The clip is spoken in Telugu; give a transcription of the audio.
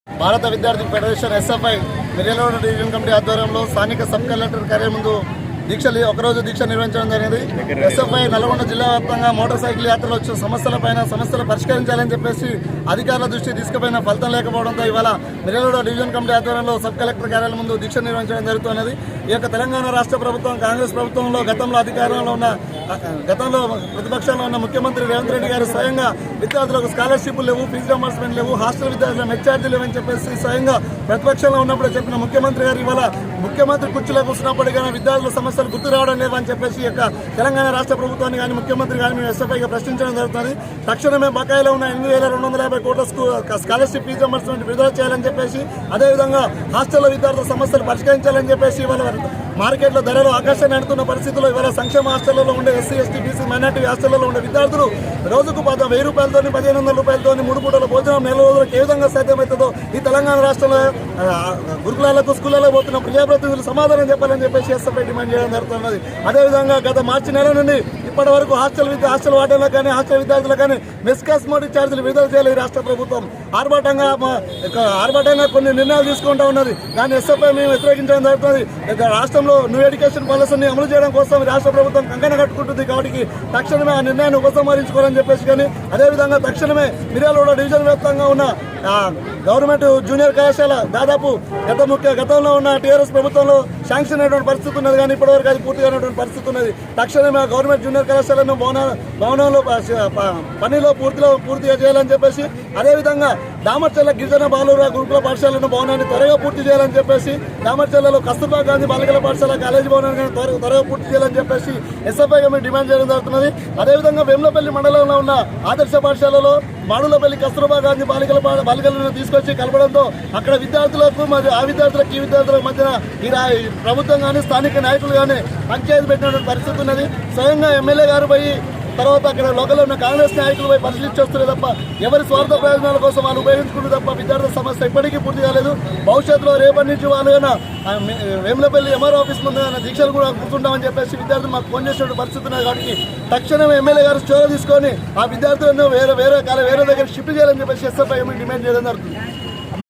భారత విద్యార్థి federation SFI Miryalaguda division committee ఆధ్వర్యంలో స్థానిక సబ్ కలెక్టర్ కార్యాలయం ముందు ఒకరోజు దీక్ష నిర్వహించడం జరిగింది. ఎస్ఎఫ్ఐ నల్గొండ జిల్లా వ్యాప్తంగా మోటార్ సైకిల్ యాత్రలు వచ్చిన సమస్యలు పరిష్కరించాలని చెప్పేసి అధికారుల దృష్టి తీసుకుపోయిన ఫలితం లేకపోవడంతో ఇవాళ మిర్యాలగూడ డివిజన్ కమిటీ ఆధ్వర్యంలో సబ్ కలెక్టర్ కార్యాలయం ముందు దీక్ష నిర్వహించడం జరుగుతున్నది. ఈ యొక్క తెలంగాణ రాష్ట్ర ప్రభుత్వం కాంగ్రెస్ ప్రభుత్వంలో గతంలో ప్రతిపక్షంలో ఉన్న ముఖ్యమంత్రి రేవంత్ రెడ్డి గారు స్వయంగా విద్యార్థులకు స్కాలర్షిప్లు లేవు, ఫీజు రింబర్స్మెంట్ లేవు, హాస్టల్ విద్యార్థుల మెచ్చార్జీలు లేవని చెప్పేసి స్వయంగా ప్రతిపక్షంలో ఉన్నప్పుడు చెప్పిన ముఖ్యమంత్రి గారు ఇవాళ ముఖ్యమంత్రి కుర్చీలో కూర్చున్నప్పటికీ విద్యార్థుల సమస్యలు గుర్తు రావడం లేవని చెప్పేసి యొక్క తెలంగాణ రాష్ట్ర ప్రభుత్వాన్ని కానీ ముఖ్యమంత్రి కానీ మేము ఎస్ఎఫ్ఐగా ప్రశ్నించడం జరుగుతుంది. తక్షణమే బకాయిలో ఉన్న 8,250 కోట్ల స్కాలర్షిప్ ఫీజు రింబర్స్మెంట్ విడుదల చేయాలని చెప్పేసి, అదేవిధంగా హాస్టల్లో విద్యార్థుల సమస్యలు పరిష్కరించాలని చెప్పేసి ఇవాళ మార్కెట్లో ధరలు ఆకర్షణ ఎడుతున్న పరిస్థితుల్లో ఇవాళ సంక్షేమ హాస్టల్లో ఉండే ఎస్సీ, ఎస్టీ, బీసీ, మైనార్టీ హాస్టల్లో ఉండే విద్యార్థులు రోజుకు 1,000 రూపాయలతో 1,500 రూపాయలతో 3 పూటల భోజనం నెల రోజులకు ఏ విధంగా సాధ్యమవుతుందో ఈ తెలంగాణ రాష్ట్రంలో గురుకులాలకు స్కూళ్ళలో పోతున్న ప్రజాప్రతినిధులు సమాధానం చెప్పాలని చెప్పేసి ఎస్ఎఫ్ఐ డిమాండ్ చేయడం జరుగుతున్నది. అదేవిధంగా గత మార్చి నెల నుండి ఇప్పటి వరకు హాస్టల్ వార్డెన్లకు కానీ హాస్టల్ విద్యార్థులకు కానీ మెస్ కాస్మోటిక్ ఛార్జీలు విడుదల చేయలేదు రాష్ట్ర ప్రభుత్వం. ఆర్భాటంగా కొన్ని నిర్ణయాలు తీసుకుంటూ ఉన్నది. దాన్ని ఎస్ఎఫ్ఐ మేము వ్యతిరేకించడం జరుగుతుంది. రాష్ట్రంలో న్యూ ఎడ్యుకేషన్ పాలసీని అమలు చేయడం కోసం రాష్ట్ర ప్రభుత్వం కంకణ కట్టుకుంటుంది. కాబట్టి తక్షణమే ఆ నిర్ణయాన్ని ఉపసంహరించుకోవాలని చెప్పేసి కానీ, అదేవిధంగా తక్షణమే మిర్యాలగూడ డివిజన్ వ్యాప్తంగా ఉన్న గవర్నమెంట్ జూనియర్ కళాశాల దాదాపు గతంలో ఉన్న టీఆర్ఎస్ ప్రభుత్వంలో శాంక్షన్ అయినటువంటి పరిస్థితి ఉన్నది, కానీ ఇప్పటివరకు అది పూర్తిగా అయినటువంటి పరిస్థితి ఉన్నది. తక్షణమే ఆ గవర్నమెంట్ జూనియర్ కళాశాలను భవనంలో పనిలో పూర్తిగా చేయాలని చెప్పేసి, అదేవిధంగా దామర్చల్ల గిరిజన బాలుర గురుకుల పాఠశాలను భవనాన్ని త్వరగా పూర్తి చేయాలని చెప్పేసి, దామర్చల్లలో కస్తూర్బా గాంధీ బాలికల పాఠశాల కాలేజీ భవనాన్ని త్వరగా పూర్తి చేయాలని చెప్పేసి ఎస్ఎఫ్ఐగా మేము డిమాండ్ చేయడం జరుగుతున్నది. అదేవిధంగా వేములపల్లి మండలంలో ఉన్న ఆదర్శ పాఠశాలలో మాడులపల్లి కస్తూర్బా గాంధీ బాలికలను తీసుకొచ్చి కలపడంతో అక్కడ విద్యార్థులకు మరియు ఆ విద్యార్థులకు ఈ విద్యార్థులకు మధ్యన ఈ ప్రభుత్వం కానీ స్థానిక నాయకులు కానీ పంచాయతీ పెట్టినటువంటి పరిస్థితి ఉన్నది. స్వయంగా ఎమ్మెల్యే గారు పోయి తర్వాత అక్కడ లోకల్లో ఉన్న కాంగ్రెస్ నాయకులు పోయి పరిశీలించి వస్తున్నారు తప్ప ఎవరి స్వార్థ ప్రయోజనాల కోసం వాళ్ళు ఉపయోగించుకుంటారు తప్ప విద్యార్థుల సమస్య ఇప్పటికీ పూర్తి కాలేదు. భవిష్యత్తులో రేపటి నుంచి వాళ్ళు వేములపల్లి ఎంఆర్ఓ ఆఫీస్ ముందు దీక్షలు కూడా కూర్చుంటామని చెప్పేసి విద్యార్థులు మాకు ఫోన్ చేసినటువంటి పరిస్థితి ఉన్నది. కాబట్టి తక్షణమే ఎమ్మెల్యే గారు చొరవ తీసుకొని ఆ విద్యార్థులను వేరే దగ్గర షిఫ్ట్ చేయాలని చెప్పేసి ఎస్ఎఫ్ఐ డిమాండ్ చేయడం జరుగుతుంది.